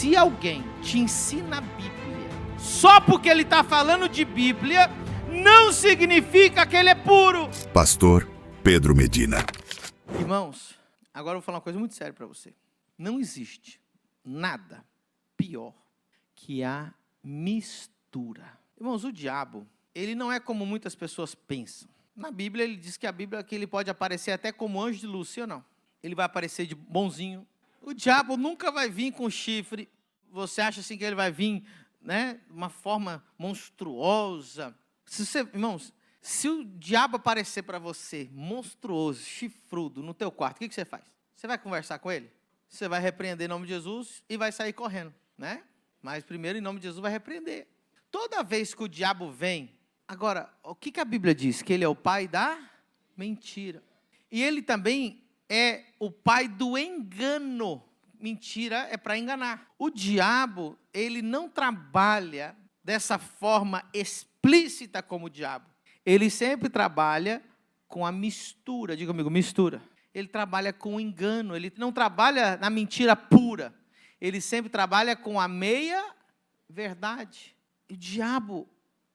Se alguém te ensina a Bíblia, só porque ele está falando de Bíblia, não significa que ele é puro. Pastor Pedro Medina. Irmãos, agora eu vou falar uma coisa muito séria para você. Não existe nada pior que a mistura. Irmãos, o diabo, ele não é como muitas pessoas pensam. Na Bíblia, ele diz que ele pode aparecer até como anjo de luz, sim ou não? Ele vai aparecer de bonzinho. O diabo nunca vai vir com chifre. Você acha assim que ele vai vir, né, de uma forma monstruosa? Irmãos, se o diabo aparecer para você, monstruoso, chifrudo, no teu quarto, o que você faz? Você vai conversar com ele? Você vai repreender em nome de Jesus e vai sair correndo, né? Mas primeiro, em nome de Jesus, vai repreender. Toda vez que o diabo vem... Agora, o que a Bíblia diz? Que ele é o pai da mentira. E ele também é o pai do engano. Mentira é para enganar. O diabo, ele não trabalha dessa forma explícita como o diabo. Ele sempre trabalha com a mistura. Diga comigo, mistura. Ele trabalha com o engano. Ele não trabalha na mentira pura. Ele sempre trabalha com a meia verdade. O diabo,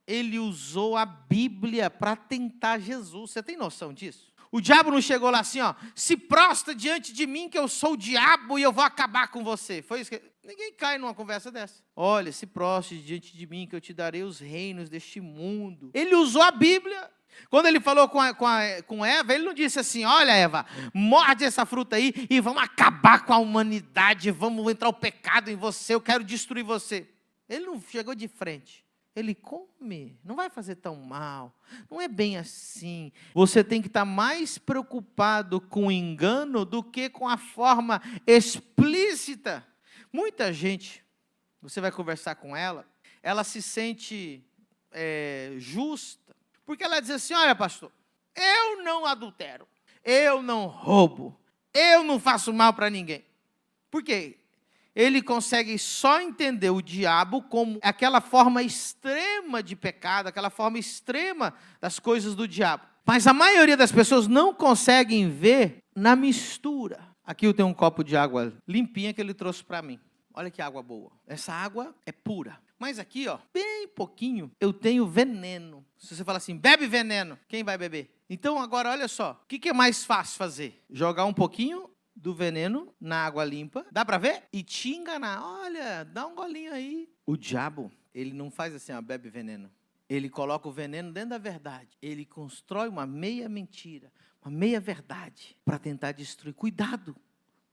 ele usou a Bíblia para tentar Jesus. Você tem noção disso? O diabo não chegou lá assim, ó, se prostra diante de mim que eu sou o diabo e eu vou acabar com você. Foi isso que... Ninguém cai numa conversa dessa. Olha, se prostre diante de mim que eu te darei os reinos deste mundo. Ele usou a Bíblia. Quando ele falou com Eva, ele não disse assim, olha Eva, morde essa fruta aí e vamos acabar com a humanidade, vamos entrar o pecado em você, eu quero destruir você. Ele não chegou de frente. Ele come, não vai fazer tão mal, não é bem assim. Você tem que estar mais preocupado com o engano do que com a forma explícita. Muita gente, você vai conversar com ela se sente justa, porque ela diz assim, olha pastor, eu não adultero, eu não roubo, eu não faço mal para ninguém. Por quê? Ele consegue só entender o diabo como aquela forma extrema de pecado, aquela forma extrema das coisas do diabo. Mas a maioria das pessoas não conseguem ver na mistura. Aqui eu tenho um copo de água limpinha que ele trouxe para mim. Olha que água boa. Essa água é pura. Mas aqui, ó, bem pouquinho, eu tenho veneno. Se você falar assim, bebe veneno, quem vai beber? Então agora, olha só, o que é mais fácil fazer? Jogar um pouquinho do veneno na água limpa, dá para ver? E te enganar, olha, dá um golinho aí. O diabo, ele não faz assim, ó, bebe veneno. Ele coloca o veneno dentro da verdade. Ele constrói uma meia mentira, uma meia verdade, para tentar destruir. Cuidado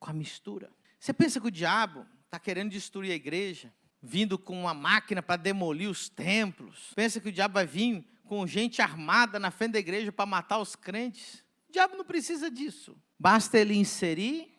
com a mistura. Você pensa que o diabo está querendo destruir a igreja, vindo com uma máquina para demolir os templos? Pensa que o diabo vai vir com gente armada na frente da igreja para matar os crentes? O diabo não precisa disso. Basta ele inserir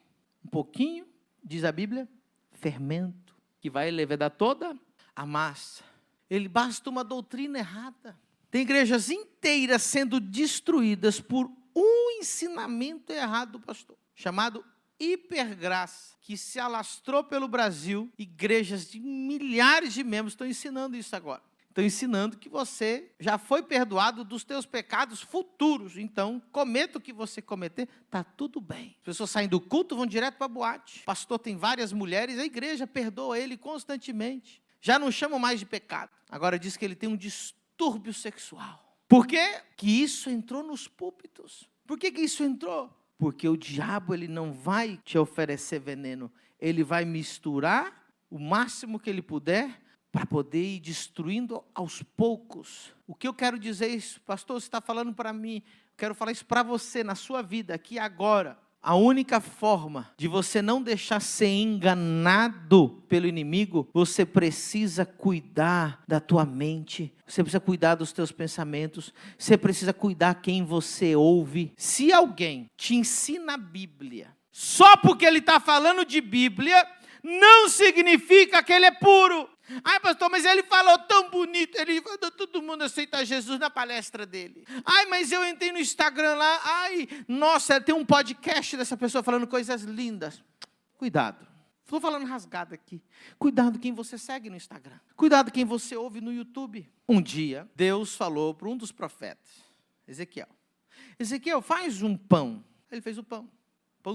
um pouquinho, diz a Bíblia, fermento, que vai levedar toda a massa. Ele basta uma doutrina errada. Tem igrejas inteiras sendo destruídas por um ensinamento errado do pastor, chamado hipergraça, que se alastrou pelo Brasil. Igrejas de milhares de membros estão ensinando isso agora. Estão ensinando que você já foi perdoado dos teus pecados futuros. Então, cometa o que você cometer, está tudo bem. As pessoas saem do culto, vão direto para a boate. O pastor tem várias mulheres, a igreja perdoa ele constantemente. Já não chamam mais de pecado. Agora diz que ele tem um distúrbio sexual. Por quê? Que isso entrou nos púlpitos. Por que isso entrou? Porque o diabo, ele não vai te oferecer veneno. Ele vai misturar o máximo que ele puder para poder ir destruindo aos poucos. O que eu quero dizer é isso, pastor, você está falando para mim, eu quero falar isso para você, na sua vida, aqui e agora. A única forma de você não deixar ser enganado pelo inimigo, você precisa cuidar da tua mente, você precisa cuidar dos teus pensamentos, você precisa cuidar quem você ouve. Se alguém te ensina a Bíblia, só porque ele está falando de Bíblia, não significa que ele é puro. Ai, pastor, mas ele falou tão bonito, todo mundo aceita Jesus na palestra dele. Ai, mas eu entrei no Instagram lá, ai, nossa, tem um podcast dessa pessoa falando coisas lindas. Cuidado, estou falando rasgado aqui. Cuidado quem você segue no Instagram. Cuidado quem você ouve no YouTube. Um dia, Deus falou para um dos profetas, Ezequiel, faz um pão. Ele fez o pão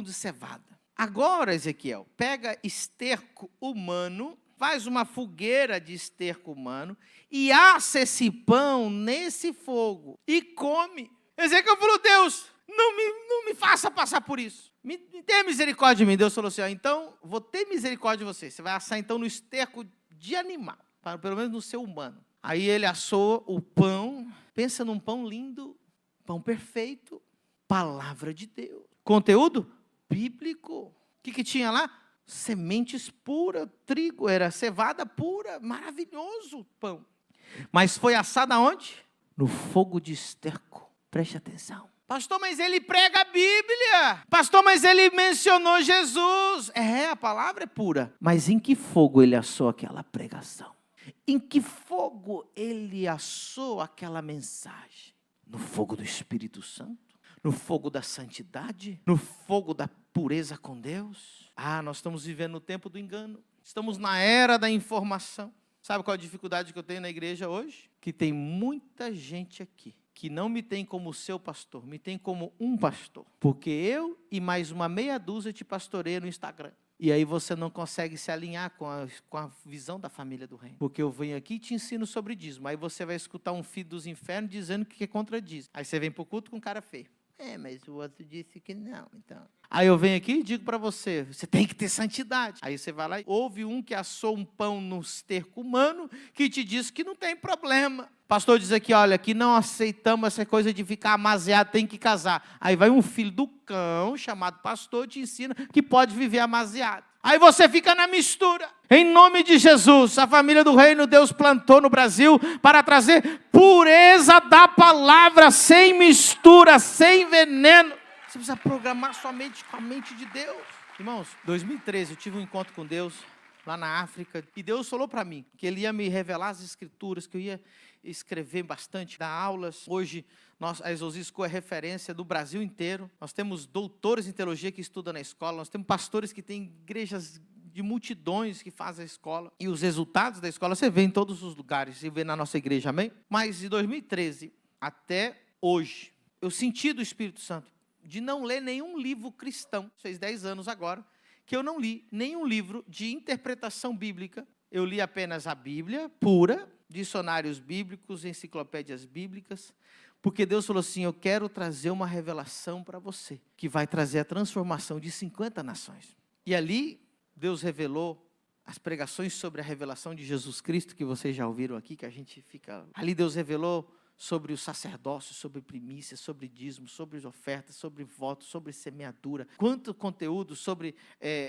de cevada. Agora, Ezequiel, pega esterco humano, faz uma fogueira de esterco humano e assa esse pão nesse fogo e come. Ezequiel falou, Deus, não me faça passar por isso. Me tenha misericórdia de mim. Deus falou assim, então vou ter misericórdia de você. Você vai assar então no esterco de animal, pelo menos no seu humano. Aí ele assou o pão, pensa num pão lindo, pão perfeito, palavra de Deus. Conteúdo bíblico. O que tinha lá? Sementes puras, trigo, era cevada pura, maravilhoso pão. Mas foi assado aonde? No fogo de esterco. Preste atenção. Pastor, mas ele prega a Bíblia. Pastor, mas ele mencionou Jesus. A palavra é pura. Mas em que fogo ele assou aquela pregação? Em que fogo ele assou aquela mensagem? No fogo do Espírito Santo? No fogo da santidade? No fogo da pureza com Deus? Nós estamos vivendo no tempo do engano. Estamos na era da informação. Sabe qual é a dificuldade que eu tenho na igreja hoje? Que tem muita gente aqui que não me tem como seu pastor, me tem como um pastor. Porque eu e mais uma meia dúzia te pastoreia no Instagram. E aí você não consegue se alinhar com a visão da família do reino. Porque eu venho aqui e te ensino sobre dízimo. Aí você vai escutar um filho dos infernos dizendo que é contra dízimo. Aí você vem para o culto com cara feio. Mas o outro disse que não, então. Aí eu venho aqui e digo para você, você tem que ter santidade. Aí você vai lá e ouve um que assou um pão no esterco humano, que te diz que não tem problema. O pastor diz aqui, olha, que não aceitamos essa coisa de ficar amaziado, tem que casar. Aí vai um filho do cão, chamado pastor, te ensina que pode viver amaziado. Aí você fica na mistura. Em nome de Jesus, a família do reino Deus plantou no Brasil para trazer pureza da palavra, sem mistura, sem veneno. Você precisa programar sua mente com a mente de Deus. Irmãos, 2013 eu tive um encontro com Deus lá na África. E Deus falou para mim que Ele ia me revelar as escrituras, que eu ia escrever bastante, dar aulas. Hoje, a Exousia School é referência do Brasil inteiro. Nós temos doutores em teologia que estudam na escola. Nós temos pastores que têm igrejas de multidões que fazem a escola. E os resultados da escola você vê em todos os lugares. Você vê na nossa igreja, amém? Mas de 2013 até hoje, eu senti do Espírito Santo de não ler nenhum livro cristão. Fez 10 anos agora que eu não li nenhum livro de interpretação bíblica. Eu li apenas a Bíblia pura, dicionários bíblicos, enciclopédias bíblicas, porque Deus falou assim, eu quero trazer uma revelação para você, que vai trazer a transformação de 50 nações. E ali, Deus revelou as pregações sobre a revelação de Jesus Cristo, que vocês já ouviram aqui, que a gente fica... Ali Deus revelou sobre o sacerdócio, sobre primícias, sobre dízimo, sobre ofertas, sobre votos, sobre semeadura. Quanto conteúdo sobre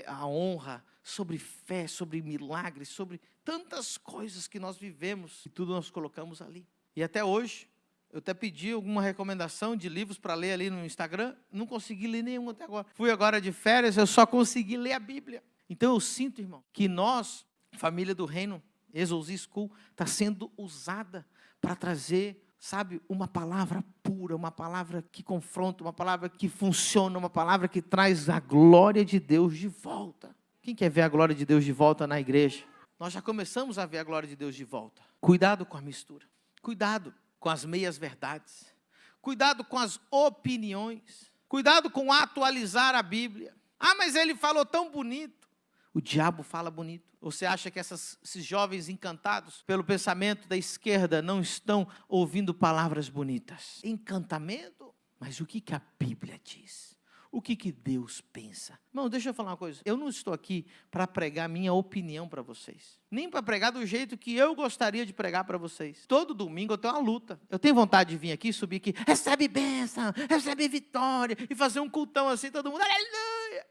a honra, sobre fé, sobre milagres, sobre tantas coisas que nós vivemos. E tudo nós colocamos ali. E até hoje, eu até pedi alguma recomendação de livros para ler ali no Instagram. Não consegui ler nenhum até agora. Fui agora de férias, eu só consegui ler a Bíblia. Então eu sinto, irmão, que nós, família do reino, Exousia School, está sendo usada para trazer... Sabe, uma palavra pura, uma palavra que confronta, uma palavra que funciona, uma palavra que traz a glória de Deus de volta. Quem quer ver a glória de Deus de volta na igreja? Nós já começamos a ver a glória de Deus de volta. Cuidado com a mistura. Cuidado com as meias verdades. Cuidado com as opiniões. Cuidado com atualizar a Bíblia. Mas ele falou tão bonito. O diabo fala bonito. Você acha que esses jovens encantados pelo pensamento da esquerda não estão ouvindo palavras bonitas? Encantamento? Mas o que a Bíblia diz? O que Deus pensa? Irmão, deixa eu falar uma coisa. Eu não estou aqui para pregar minha opinião para vocês. Nem para pregar do jeito que eu gostaria de pregar para vocês. Todo domingo eu tenho uma luta. Eu tenho vontade de vir aqui, subir aqui, recebe bênção, recebe vitória, e fazer um cultão assim, todo mundo, aleluia.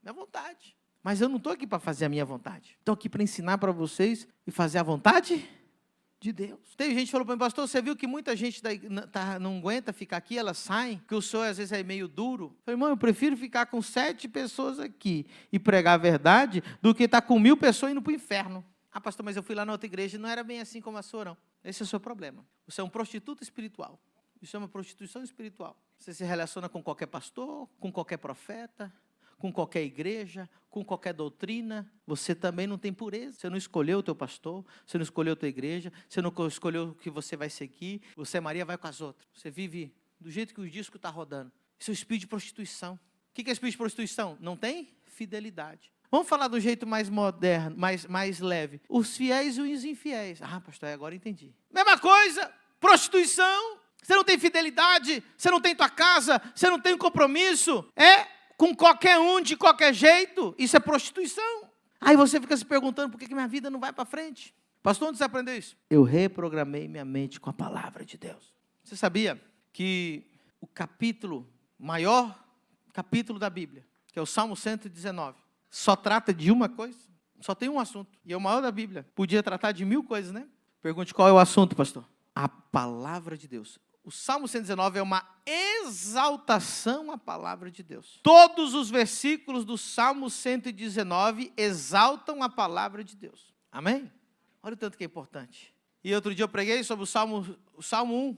Minha vontade. Mas eu não estou aqui para fazer a minha vontade. Estou aqui para ensinar para vocês e fazer a vontade de Deus. Tem gente que falou para mim, pastor, você viu que muita gente não aguenta ficar aqui, elas saem, que o senhor às vezes é meio duro. Eu falei, irmão, eu prefiro ficar com 7 pessoas aqui e pregar a verdade do que estar com 1000 pessoas indo para o inferno. Pastor, mas eu fui lá na outra igreja e não era bem assim como a sua, não. Esse é o seu problema. Você é um prostituto espiritual. Isso é uma prostituição espiritual. Você se relaciona com qualquer pastor, com qualquer profeta, com qualquer igreja, com qualquer doutrina. Você também não tem pureza. Você não escolheu o teu pastor, você não escolheu a tua igreja, você não escolheu o que você vai seguir. Você, Maria, vai com as outras. Você vive do jeito que o disco está rodando. Isso é o espírito de prostituição. O que é espírito de prostituição? Não tem fidelidade. Vamos falar do jeito mais moderno, mais leve. Os fiéis e os infiéis. Ah, pastor, agora entendi. Mesma coisa, prostituição. Você não tem fidelidade, você não tem tua casa, você não tem um compromisso. É com qualquer um, de qualquer jeito. Isso é prostituição. Aí você fica se perguntando, por que minha vida não vai para frente? Pastor, onde você aprendeu isso? Eu reprogramei minha mente com a palavra de Deus. Você sabia que o maior capítulo da Bíblia, que é o Salmo 119, só trata de uma coisa? Só tem um assunto. E é o maior da Bíblia. Podia tratar de 1000 coisas, né? Pergunte qual é o assunto, pastor. A palavra de Deus. O Salmo 119 é uma exaltação à palavra de Deus. Todos os versículos do Salmo 119 exaltam a palavra de Deus. Amém? Olha o tanto que é importante. E outro dia eu preguei sobre o Salmo 1.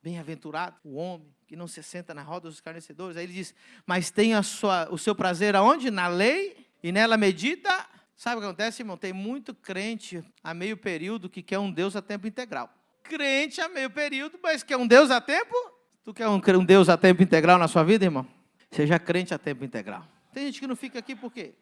Bem-aventurado o homem que não se senta na roda dos escarnecedores. Aí ele diz, mas tem o seu prazer aonde? Na lei, e nela medita. Sabe o que acontece, irmão? Tem muito crente a meio período que quer um Deus a tempo integral. Crente a meio período, mas quer um Deus a tempo? Tu quer um Deus a tempo integral na sua vida, irmão? Seja crente a tempo integral. Tem gente que não fica aqui por quê?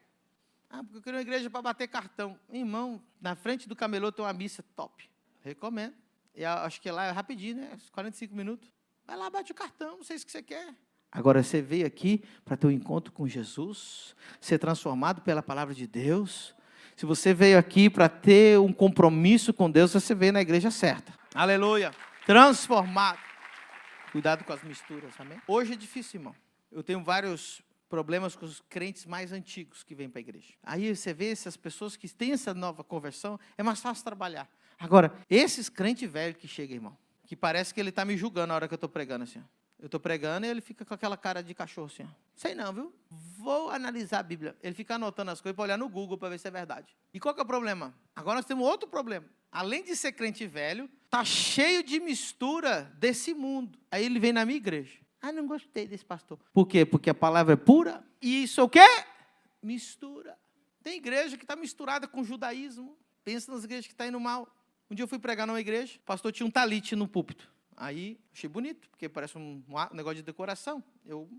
Porque eu quero uma igreja para bater cartão. Irmão, na frente do camelô tem uma missa top. Recomendo. E acho que lá é rapidinho, né? 45 minutos. Vai lá, bate o cartão, não sei se você quer. Agora, você veio aqui para ter um encontro com Jesus, ser transformado pela palavra de Deus. Se você veio aqui para ter um compromisso com Deus, você veio na igreja certa. Aleluia. Transformado. Cuidado com as misturas, amém? Hoje é difícil, irmão. Eu tenho vários problemas com os crentes mais antigos que vêm para a igreja. Aí você vê essas pessoas que têm essa nova conversão, é mais fácil trabalhar. Agora, esses crentes velhos que chegam, irmão, que parece que ele está me julgando na hora que eu estou pregando assim, ó. Eu estou pregando e ele fica com aquela cara de cachorro assim, ó. Sei não, viu? Vou analisar a Bíblia. Ele fica anotando as coisas para olhar no Google para ver se é verdade. E qual que é o problema? Agora nós temos outro problema. Além de ser crente velho, está cheio de mistura desse mundo. Aí ele vem na minha igreja. Ah, não gostei desse pastor. Por quê? Porque a palavra é pura. E isso é o quê? Mistura. Tem igreja que está misturada com judaísmo. Pensa nas igrejas que estão indo mal. Um dia eu fui pregar numa igreja, o pastor tinha um talite no púlpito. Aí, achei bonito, porque parece um negócio de decoração. Eu,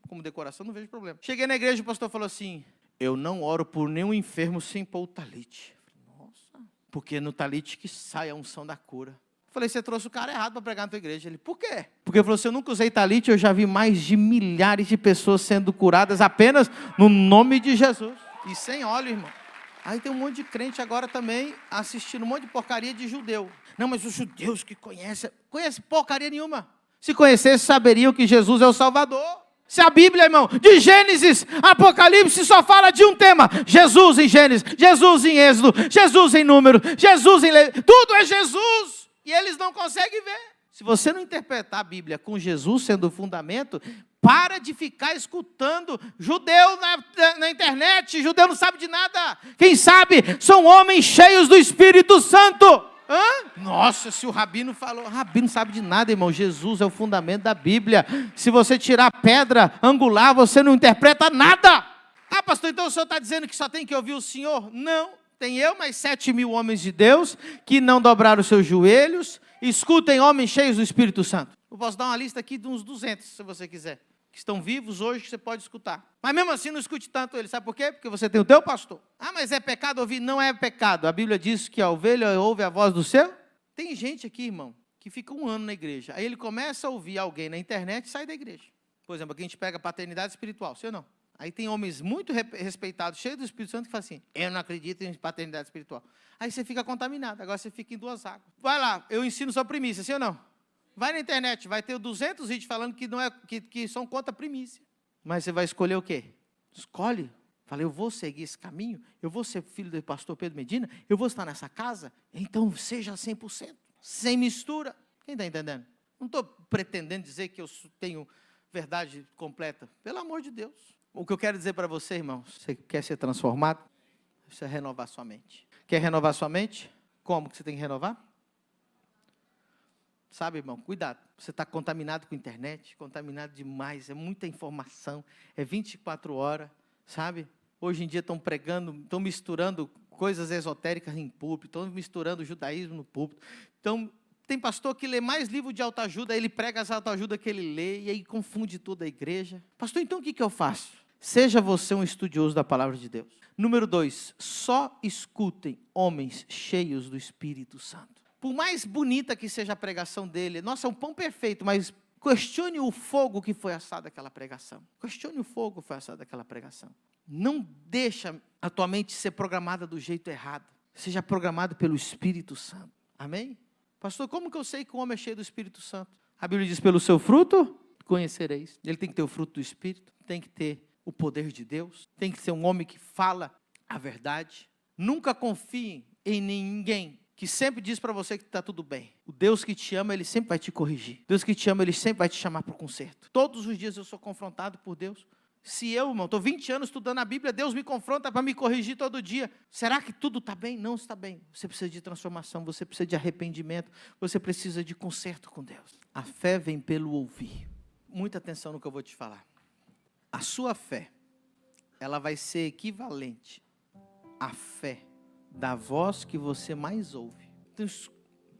como decoração, não vejo problema. Cheguei na igreja, o pastor falou assim, eu não oro por nenhum enfermo sem pôr o talite. Nossa, porque no talite que sai a unção da cura. Falei, você trouxe o cara errado para pregar na tua igreja. Ele, por quê? Porque ele falou assim, eu nunca usei talite, eu já vi mais de milhares de pessoas sendo curadas apenas no nome de Jesus. E sem óleo, irmão. Aí tem um monte de crente agora também assistindo um monte de porcaria de judeu. Não, mas os judeus que conhecem porcaria nenhuma. Se conhecesse, saberiam que Jesus é o Salvador. Se a Bíblia, irmão, de Gênesis, Apocalipse, só fala de um tema. Jesus em Gênesis, Jesus em Êxodo, Jesus em Número, Jesus em Levítico. Tudo é Jesus. E eles não conseguem ver. Se você não interpretar a Bíblia com Jesus sendo o fundamento, para de ficar escutando judeu na internet. Judeu não sabe de nada. Quem sabe são homens cheios do Espírito Santo. Hã? Nossa, se o rabino falou, o rabino não sabe de nada, irmão. Jesus é o fundamento da Bíblia. Se você tirar pedra angular, você não interpreta nada. Ah, pastor, então o senhor está dizendo que só tem que ouvir o Senhor? Não. Tem eu, mais 7.000 homens de Deus que não dobraram os seus joelhos. Escutem homens cheios do Espírito Santo. Eu posso dar uma lista aqui de uns 200, se você quiser. Que estão vivos hoje, que você pode escutar. Mas mesmo assim, não escute tanto ele. Sabe por quê? Porque você tem o teu pastor. Ah, mas é pecado ouvir? Não é pecado. A Bíblia diz que a ovelha ouve a voz do seu. Tem gente aqui, irmão, que fica um ano na igreja. Aí ele começa a ouvir alguém na internet e sai da igreja. Por exemplo, aqui a gente pega paternidade espiritual, sim ou não? Aí tem homens muito respeitados, cheios do Espírito Santo, que falam assim, eu não acredito em paternidade espiritual. Aí você fica contaminado, agora você fica em 2 águas. Vai lá, eu ensino só primícia, sim ou não? Vai na internet, vai ter 200 vídeos falando que, não é, que são contra a primícia. Mas você vai escolher o quê? Escolhe. Fala, eu vou seguir esse caminho, eu vou ser filho do pastor Pedro Medina, eu vou estar nessa casa, então seja 100%, sem mistura. Quem está entendendo? Não estou pretendendo dizer que eu tenho verdade completa. Pelo amor de Deus. O que eu quero dizer para você, irmão, você quer ser transformado? Você renovar sua mente. Quer renovar sua mente? Como que você tem que renovar? Sabe, irmão, cuidado. Você está contaminado com a internet, contaminado demais, é muita informação, é 24 horas, sabe? Hoje em dia estão pregando, estão misturando coisas esotéricas em púlpito, estão misturando judaísmo no púlpito. Então, tem pastor que lê mais livro de autoajuda, ele prega as autoajuda que ele lê, e aí confunde toda a igreja. Pastor, então o que eu faço? Seja você um estudioso da palavra de Deus. Número 2, só escutem homens cheios do Espírito Santo. Por mais bonita que seja a pregação dele, nossa, é um pão perfeito, mas questione o fogo que foi assado daquela pregação. Questione o fogo que foi assado daquela pregação. Não deixa a tua mente ser programada do jeito errado. Seja programado pelo Espírito Santo. Amém? Pastor, como que eu sei que o homem é cheio do Espírito Santo? A Bíblia diz, pelo seu fruto, conhecereis. Ele tem que ter o fruto do Espírito, tem que ter o poder de Deus, tem que ser um homem que fala a verdade. Nunca confie em ninguém que sempre diz para você que está tudo bem. O Deus que te ama, Ele sempre vai te corrigir. Deus que te ama, Ele sempre vai te chamar para o conserto. Todos os dias eu sou confrontado por Deus. Se eu, irmão, estou 20 anos estudando a Bíblia, Deus me confronta para me corrigir todo dia. Será que tudo está bem? Não está bem. Você precisa de transformação, você precisa de arrependimento, você precisa de conserto com Deus. A fé vem pelo ouvir. Muita atenção no que eu vou te falar. A sua fé, ela vai ser equivalente à fé da voz que você mais ouve. Então,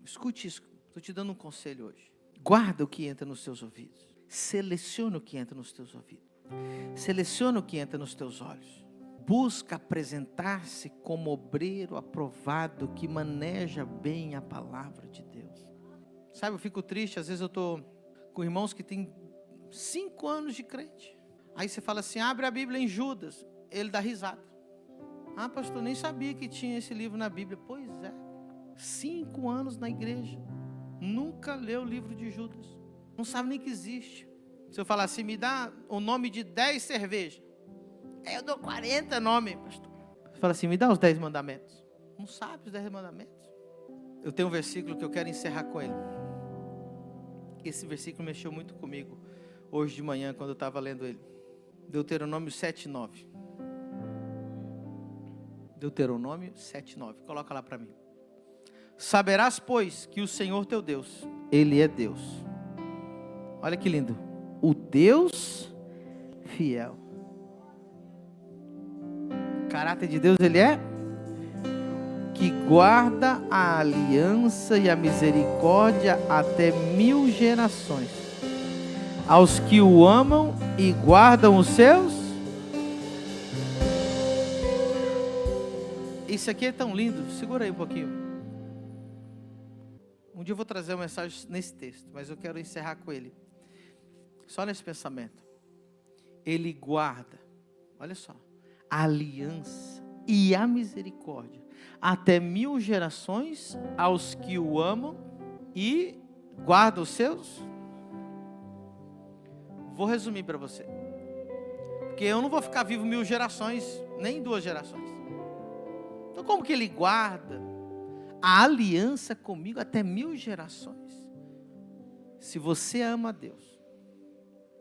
escute isso. Estou te dando um conselho hoje. Guarda o que entra nos teus ouvidos. Seleciona o que entra nos teus ouvidos. Seleciona o que entra nos teus olhos. Busca apresentar-se como obreiro aprovado que maneja bem a palavra de Deus. Sabe, eu fico triste, às vezes eu estou com irmãos que têm 5 anos de crente. Aí você fala assim, abre a Bíblia em Judas. Ele dá risada. Ah, pastor, nem sabia que tinha esse livro na Bíblia. Pois é. 5 anos na igreja. Nunca leu o livro de Judas. Não sabe nem que existe. Se eu falar assim, me dá o nome de 10 cervejas. Eu dou 40 nomes, pastor. Você fala assim, me dá os 10 mandamentos. Não sabe os 10 mandamentos. Eu tenho um versículo que eu quero encerrar com ele. Esse versículo mexeu muito comigo hoje de manhã, quando eu estava lendo ele. Deuteronômio 7:9. Deuteronômio 7:9. Coloca lá para mim. Saberás, pois, que o Senhor teu Deus, Ele é Deus. Olha que lindo. O Deus fiel. O caráter de Deus, Ele é que guarda a aliança e a misericórdia até 1000 gerações. Aos que o amam e guardam os seus. Isso aqui é tão lindo. Segura aí um pouquinho. Um dia eu vou trazer uma mensagem nesse texto, mas eu quero encerrar com ele. Só nesse pensamento. Ele guarda, olha só, a aliança e a misericórdia até 1000 gerações aos que o amam e guardam os seus. Vou resumir para você. Porque eu não vou ficar vivo 1000 gerações, nem 2 gerações. Então como que ele guarda a aliança comigo até 1000 gerações? Se você ama a Deus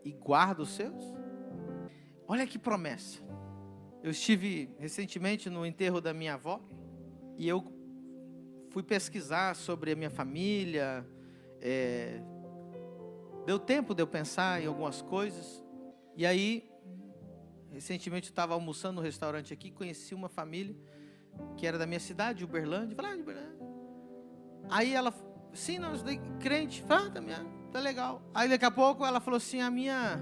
e guarda os seus, olha que promessa. Eu estive recentemente no enterro da minha avó e eu fui pesquisar sobre a minha família. Deu tempo de eu pensar em algumas coisas. E aí, recentemente eu estava almoçando no restaurante aqui, conheci uma família que era da minha cidade, Uberlândia. Falei, Uberlândia. Aí ela, sim, nós crente, tá legal. Aí daqui a pouco ela falou assim, a minha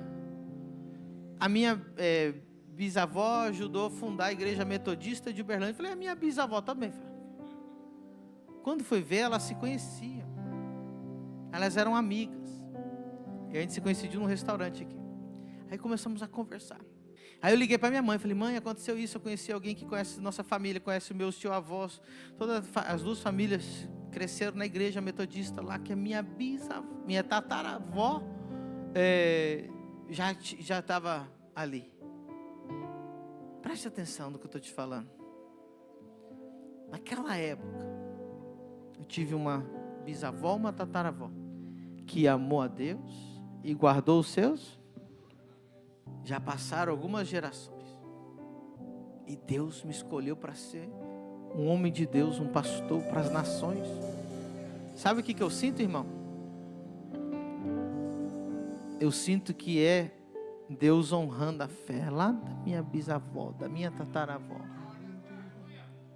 bisavó ajudou a fundar a igreja metodista de Uberlândia. Eu falei, a minha bisavó também. Quando foi ver, elas se conheciam. Elas eram amigas. E a gente se conheceu num restaurante aqui. Aí começamos a conversar. Aí eu liguei para minha mãe, falei, mãe, aconteceu isso, eu conheci alguém que conhece nossa família, conhece os meus tio-avós. Todas as 2 famílias cresceram na igreja metodista lá, que a minha tataravó já estava ali. Preste atenção no que eu estou te falando. Naquela época, eu tive uma bisavó, uma tataravó, que amou a Deus e guardou os seus. Já passaram algumas gerações. E Deus me escolheu para ser um homem de Deus, um pastor para as nações. Sabe o que eu sinto, irmão? Eu sinto que é Deus honrando a fé lá da minha bisavó, da minha tataravó.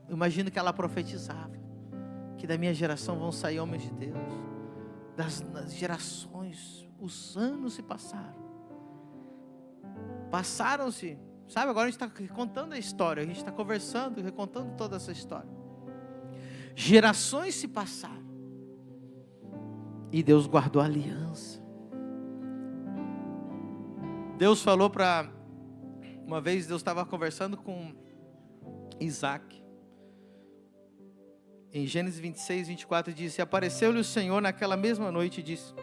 Eu imagino que ela profetizava que da minha geração vão sair homens de Deus. Das gerações, os anos se passaram. Passaram-se Sabe, agora a gente está contando a história, a gente está conversando, recontando toda essa história. Gerações se passaram. E Deus guardou a aliança. Deus falou para... Uma vez Deus estava conversando com Isaac. Em Gênesis 26, 24 diz: e apareceu-lhe o Senhor naquela mesma noite e disse: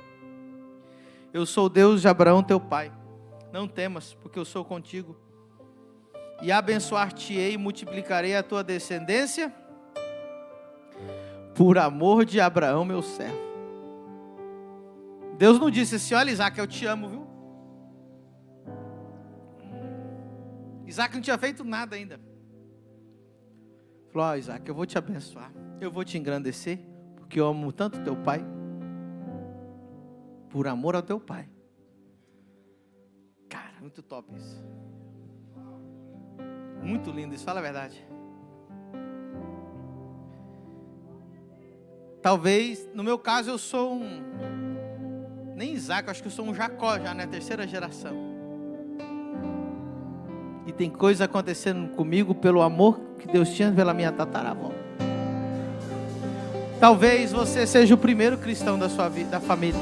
eu sou o Deus de Abraão teu pai. Não temas, porque eu sou contigo. E abençoar-te-ei e multiplicarei a tua descendência por amor de Abraão meu servo. Deus não disse assim: olha, Isaac, eu te amo, viu? Isaac não tinha feito nada ainda. Falou: ó, Isaac, eu vou te abençoar, eu vou te engrandecer, porque eu amo tanto teu pai, por amor ao teu pai. Cara, muito top isso. Muito lindo isso, fala a verdade. Talvez, no meu caso, eu sou nem Isaac, eu acho que eu sou um Jacó já, né? Terceira geração. E tem coisa acontecendo comigo pelo amor que Deus tinha pela minha tataravó. Talvez você seja o primeiro cristão da sua vida, da família.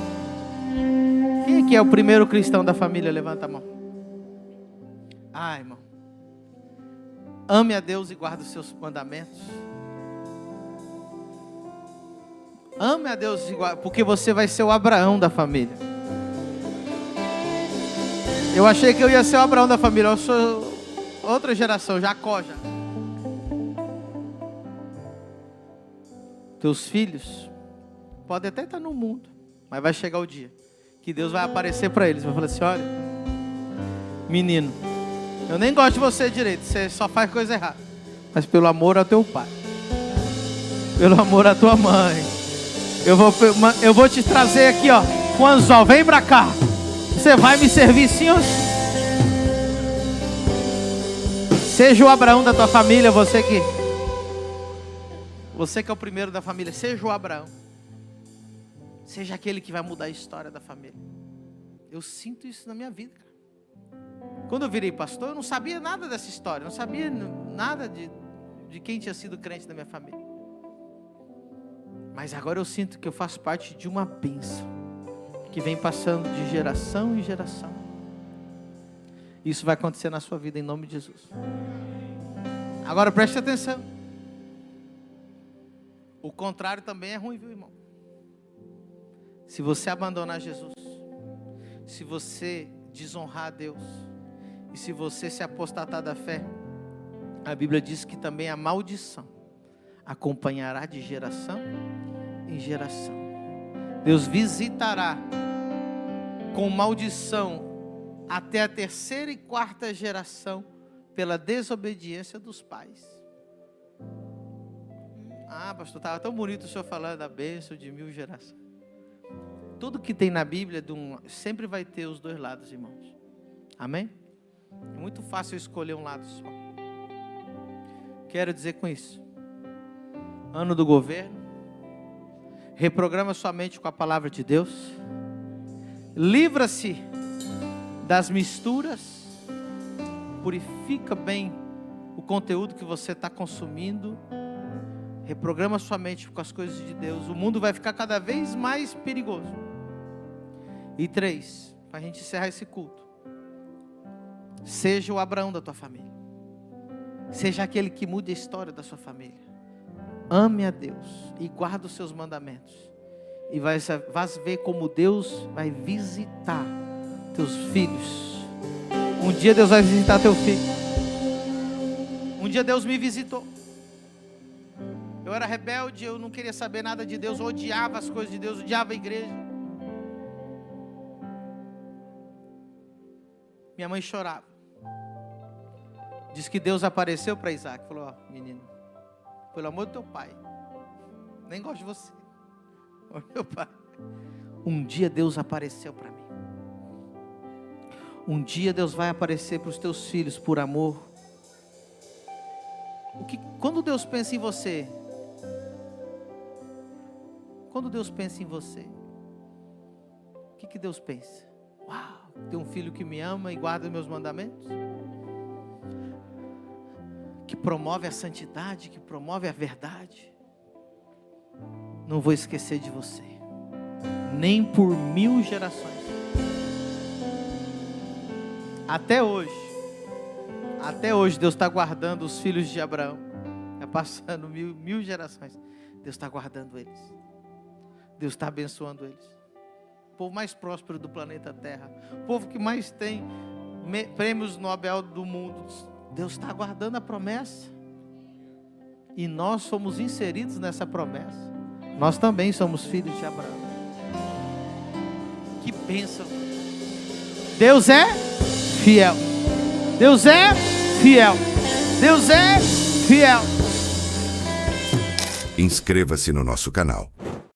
Quem é que é o primeiro cristão da família? Levanta a mão. Ah, irmão. Ame a Deus e guarde os seus mandamentos. Ame a Deus e guarde, porque você vai ser o Abraão da família. Eu achei que eu ia ser o Abraão da família. Eu sou outra geração, Jacó já. Teus filhos podem até estar no mundo, mas vai chegar o dia que Deus vai aparecer para eles. Vai falar assim: olha, menino, eu nem gosto de você direito, você só faz coisa errada. Mas pelo amor ao teu pai, pelo amor à tua mãe, eu vou te trazer aqui, ó, com anzol, vem pra cá. Você vai me servir sim ou sim. Seja o Abraão da tua família, você que é o primeiro da família, seja o Abraão. Seja aquele que vai mudar a história da família. Eu sinto isso na minha vida, cara. Quando eu virei pastor, eu não sabia nada dessa história. Eu não sabia nada de quem tinha sido crente da minha família. Mas agora eu sinto que eu faço parte de uma bênção que vem passando de geração em geração. Isso vai acontecer na sua vida em nome de Jesus. Agora preste atenção. O contrário também é ruim, viu, irmão? Se você abandonar Jesus, se você desonrar a Deus, e se você se apostatar da fé, a Bíblia diz que também a maldição acompanhará de geração em geração. Deus visitará com maldição até a terceira e quarta geração pela desobediência dos pais. Ah, pastor, estava tão bonito o senhor falando da bênção de 1000 gerações. Tudo que tem na Bíblia sempre vai ter os dois lados, irmãos. Amém? É muito fácil escolher um lado só. Quero dizer com isso: ano do governo, reprograma sua mente com a palavra de Deus, livra-se das misturas, purifica bem o conteúdo que você está consumindo, reprograma sua mente com as coisas de Deus. O mundo vai ficar cada vez mais perigoso. E 3, para a gente encerrar esse culto: seja o Abraão da tua família, seja aquele que mude a história da sua família. Ame a Deus e guarde os seus mandamentos, e vai ver como Deus vai visitar teus filhos. Um dia Deus vai visitar teu filho. Um dia Deus me visitou. Eu era rebelde, eu não queria saber nada de Deus, eu odiava as coisas de Deus, odiava a igreja. Minha mãe chorava. Diz que Deus apareceu para Isaac, falou: ó, menino, pelo amor do teu pai, nem gosto de você, meu pai. Um dia Deus apareceu para mim. Um dia Deus vai aparecer para os teus filhos por amor. Quando Deus pensa em você, o que Deus pensa? Uau, tem um filho que me ama e guarda meus mandamentos. que promove a santidade, que promove a verdade. Não vou esquecer de você, nem por 1000 gerações. Até hoje Deus está guardando os filhos de Abraão. Está passando mil gerações. Deus está guardando eles. Deus está abençoando eles. O povo mais próspero do planeta Terra. O povo que mais tem prêmios Nobel do mundo. Deus está guardando a promessa. E nós somos inseridos nessa promessa. Nós também somos filhos de Abraão. Que bênção. Deus é fiel. Deus é fiel. Deus é fiel. Inscreva-se no nosso canal